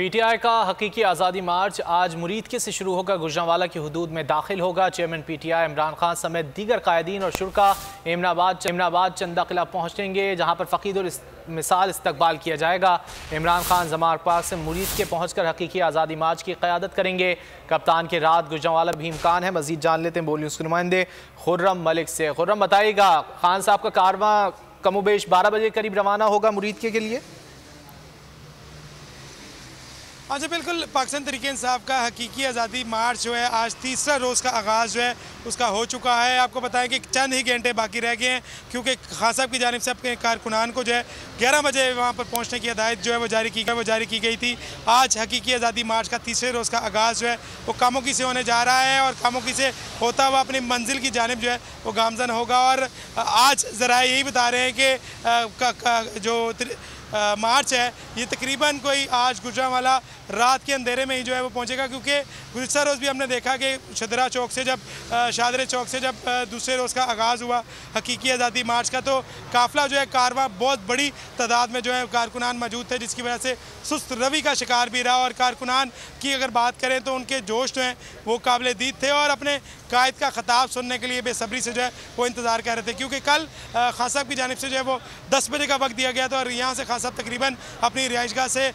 PTI का हकीकी आज़ादी मार्च आज मुरीदके से शुरू होकर गुजरांवाला की हुदूद में दाखिल होगा। चेयरमैन पीटीआई इमरान खान समेत दीगर कायदीन और शुरका एमनाबाद चंदा किला पहुँचेंगे, जहाँ पर फ़कीद और मिसाल इस्तकबाल किया जाएगा। इमरान खान जमार पार्क से मुरीदके पहुँचकर हकीकी आज़ादी मार्च की क़यादत करेंगे। कप्तान के रात गुजरांवाला भी इम्कान है। मज़ीद जान लेते हैं बोली उसके नुमाइंदे खुर्रम मलिक से। खुर्रम, बताइएगा, खान साहब का कारवां कमोबेश 12 बजे करीब रवाना होगा मुरीदके के लिए? हाँ जी बिल्कुल, पाकिस्तान तहरीक इंसाफ का हकीकी आज़ादी मार्च जो है आज तीसरा रोज़ का आगाज़ जो है उसका हो चुका है। आपको बताएं कि चंद ही घंटे बाकी रह गए हैं, क्योंकि खान साहब की जानिब से अपने कारकुनान को जो है 11 बजे वहाँ पर पहुँचने की हिदायत जो है वो जारी की गई थी। आज हकीकी आज़ादी मार्च का तीसरे रोज़ का आगाज़ जो है वो कामोकी से होने जा रहा है और कामोकी से होता हुआ अपनी मंजिल की जानिब जो है वो गामजन होगा। और आज ज़रा यही बता रहे हैं कि जो मार्च है ये तकरीबन कोई आज गुजरांवाला रात के अंधेरे में ही जो है वो पहुंचेगा, क्योंकि गुज़श्ता रोज़ भी हमने देखा कि शदरा चौक से जब शादरे चौक से जब दूसरे रोज़ का आगाज़ हुआ हकीकी आज़ादी मार्च का, तो काफ़िला जो है कारवां बहुत बड़ी तादाद में जो है कारकुनान मौजूद थे, जिसकी वजह से सुस्त रवि का शिकार भी रहा। और कारकुनान की अगर बात करें तो उनके जोश जो हैं वो काबिल दीद थे और अपने कायद का ख़ताब सुनने के लिए बेसब्री से जो है वो इंतज़ार कर रहे थे, क्योंकि कल खान साहब की जानिब से जो है वो 10 बजे का वक्त दिया गया था और यहाँ से खान साहब तकरीबन अपनी रिहाइशगाह से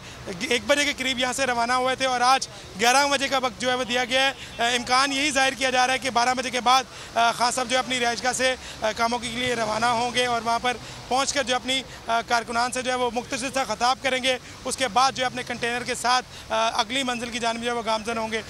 1 बजे के करीब यहाँ से रवाना हुए थे और आज 11 बजे का वक्त जो है वो दिया गया है। इम्कान यही जाहिर किया जा रहा है कि 12 बजे के बाद खान साहब जो है अपनी रिहाइशगाह से कामोकी के लिए रवाना होंगे और वहाँ पर पहुँच कर जो अपनी कारकुनान से जो है वो मुख्तसर सा ख़ताब करेंगे। उसके बाद जो है अपने कंटेनर के साथ अगली मंजिल की जानिब जो है वो गामजन होंगे।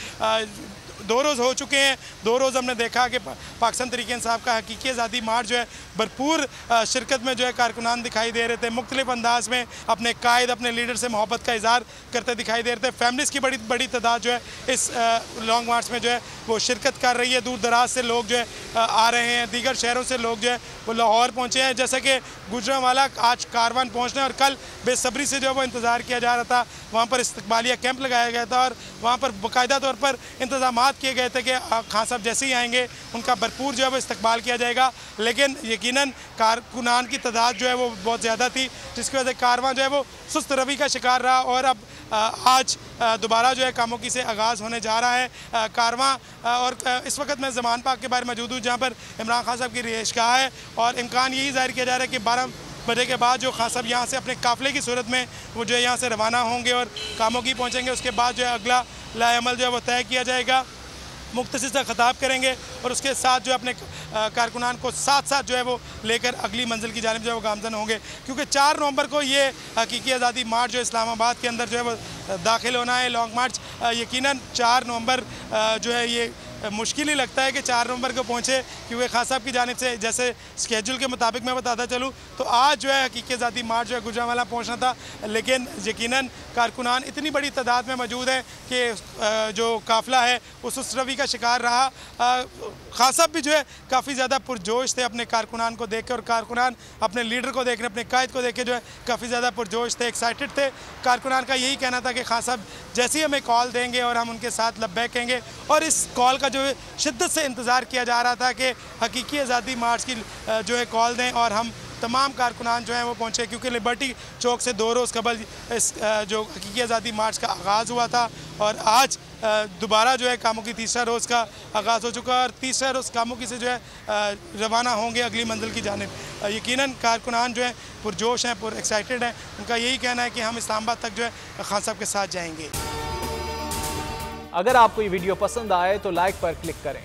2 रोज़ हो चुके हैं। 2 रोज़ हमने देखा कि पाकिस्तान तहरीक इंसाफ का हकीकी आज़ादी मार्च जो है भरपूर शिरकत में जो है कारकुनान दिखाई दे रहे थे, मुख्तलिफ अंदाज में अपने कायद अपने लीडर से मोहब्बत का इज़हार करते दिखाई दे रहे थे। फैमिलीज़ की बड़ी तादाद जो है इस लॉन्ग मार्च में जो है वो शिरकत कर रही है। दूर दराज से लोग जो है आ रहे हैं, दीगर शहरों से लोग जो है वो लाहौर पहुँचे हैं। जैसे कि गुजरांवाला आज कारवान पहुँचने और कल बेसब्री से जो है वो इंतज़ार किया जा रहा था, वहाँ पर इस्तकबालिया कैंप लगाया गया था और वहाँ पर बाकायदा तौर पर इंतज़ाम किए गए थे कि खान साहब जैसे ही आएंगे उनका भरपूर जो है वो इस्तकबाल किया जाएगा। लेकिन यकीनन कारकुनान की तादाद जो है वो बहुत ज़्यादा थी, जिसकी वजह से कारवां जो है वो सुस्त रवि का शिकार रहा और अब आज दोबारा जो है कामोकी से आगाज़ होने जा रहा है कारवां। और इस वक्त मैं ज़मान पाक के बारे में मौजूद हूँ, जहाँ पर इमरान खान साहब की रिहाइशगाह है और इम्कान यही जाहिर किया जा रहा है कि 12 बजे के बाद जो खान साहब यहाँ से अपने काफ़िले की सूरत में वो जो है यहाँ से रवाना होंगे और कामोकी पहुँचेंगे। उसके बाद जो है अगला लाएअमल जो है वो तय किया जाएगा, मुख्तसर से ख़ताब करेंगे और उसके साथ जो अपने कारकुनान को साथ जो है वो लेकर अगली मंजिल की जानिब जो है वो गामजन होंगे, क्योंकि 4 नवंबर को ये हकीकी आज़ादी मार्च जो इस्लामाबाद के अंदर जो है वो दाखिल होना है। लॉन्ग मार्च यकीनन 4 नवंबर जो है ये मुश्किल ही लगता है कि 4 नवंबर को पहुँचे, क्योंकि खान साहब की जानिब से जैसे स्केड्यूल के मुताबिक मैं बताता चलूँ तो आज जो है हकीकी आज़ादी मार्च जो है गुजरांवाला पहुँचना था, लेकिन यकीनन कारकुनान इतनी बड़ी तादाद में मौजूद है कि जो काफ़िला है उस रवि का शिकार रहा। खान साहब भी जो है काफ़ी ज़्यादा पुरजोश थे अपने कारकुनान को देख के और कारकुनान अपने लीडर को देख अपने कायद को देख के जो है काफ़ी ज़्यादा पुरजोश थे, एक्साइटेड थे। कारकुनान का यही कहना था कि खान साहब जैसे ही हमें कॉल देंगे और हम उनके साथ लब्बैक कहेंगे, और इस कॉल का जो है शिद्दत से इंतज़ार किया जा रहा था कि हकीकी आज़ादी मार्च की जो है कॉल दें और हम तमाम कारकुनान जो हैं वो पहुँचे, क्योंकि लिबर्टी चौक से 2 रोज़ कबल इस जो हकीकी आज़ादी मार्च का आगाज़ हुआ था और आज दोबारा जो है कामोकी तीसरा रोज़ का आगाज़ हो चुका है और तीसरा रोज़ कामोकी से जो है रवाना होंगे अगली मंजिल की जानिब। यकीनन कारकुनान जो है पुरजोश हैं, पुर एक्साइटेड हैं। उनका यही कहना है कि हम इस्लामाबाद तक जो है खान साहब के साथ जाएंगे। अगर आपको ये वीडियो पसंद आए तो लाइक पर क्लिक करें।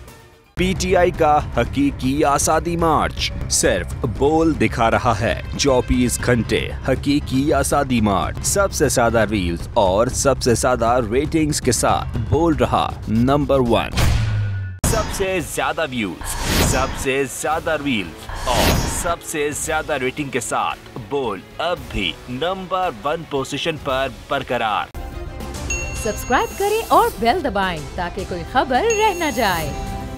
पीटीआई का हकीकी आज़ादी मार्च सिर्फ बोल दिखा रहा है। 24 घंटे हकीकी आज़ादी मार्च, सबसे ज्यादा रील्स और सबसे ज्यादा रेटिंग्स के साथ बोल रहा नंबर 1, सबसे ज्यादा व्यूज, सबसे ज्यादा रील्स और सबसे ज्यादा रेटिंग के साथ बोल अब भी नंबर 1 पोजीशन पर बरकरार। सब्सक्राइब करें और बेल दबाएं ताकि कोई खबर रह न जाए।